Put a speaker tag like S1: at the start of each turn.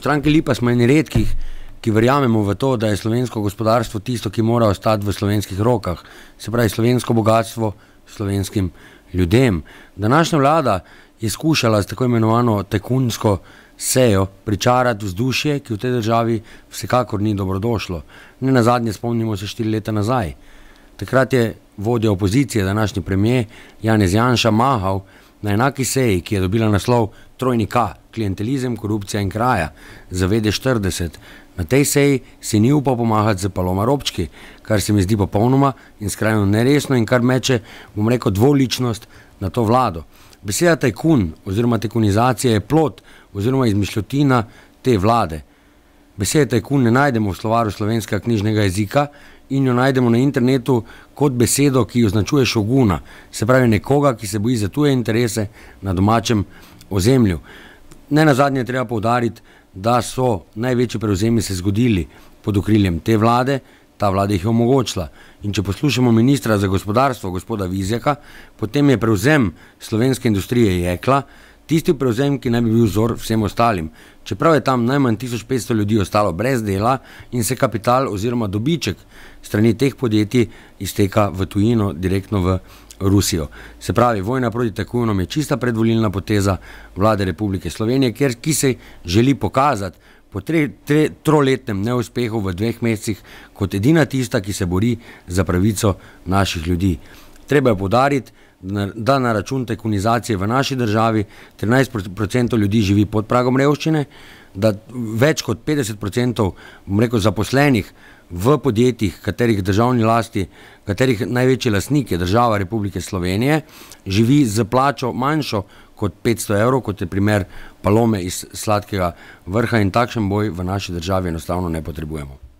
S1: Stranki Lipa smo eni redkih, ki verjamemo v to, da je slovensko gospodarstvo tisto, ki mora ostati v slovenskih rokah. Se pravi, slovensko bogatstvo slovenskim ljudem. Današnja vlada je skušala s tako imenovano tajkunsko sejo pričarati vzdušje, ki v tej državi vsekakor ni dobrodošlo. Ne nazadnje spomnimo se 4 leta nazaj. Takrat je vodja opozicije, današnji premier Janez Janša, mahal na enaki seji, ki je dobila naslov trojni K, klientelizem, korupcija in kraja, za VD40. Na tej seji si ni upal pomahati z Paloma Robčki, kar se mi zdi popolnoma in skrajno neresno in kar meče, bom rekel, dvoličnost na to vlado. Beseda tajkun oziroma tajkunizacija je plod oziroma izmišljotina te vlade. Beseda tajkun ne najdemo v slovaru slovenskega knjižnega jezika in jo najdemo na internetu kot besedo, ki označuje šoguna, se pravi nekoga, ki se boji za tuje interese na domačem ozemlju. Ne nazadnje je treba poudariti, da so največji prevzemi se zgodili pod okriljem te vlade, ta vlada jih je omogočila. In če poslušamo ministra za gospodarstvo, gospoda Vizjaka, potem je prevzem slovenske industrije jekla tisti prevzem, ki naj bi bil vzor vsem ostalim. Čeprav je tam najmanj 1500 ljudi ostalo brez dela in se kapital oziroma dobiček strani teh podjetij izteka v tujino, direktno v Rusijo. Se pravi, vojna proti tajkunom je čista predvolilna poteza vlade Republike Slovenije, ki se želi pokazati po troletnem neuspehu v 2 mesecih kot edina tista, ki se bori za pravico naših ljudi. Treba je poudariti, da na račun tajkunizacije v naši državi 13% ljudi živi pod pragom revščine, da več kot 50%, bom rekel, zaposlenih v podjetjih, katerih državni lasti, katerih največji lastnik je država Republike Slovenije, živi z plačo manjšo kot 500 evrov, kot je primer Palome iz Sladkega Vrha, in takšen boj v naši državi enostavno ne potrebujemo.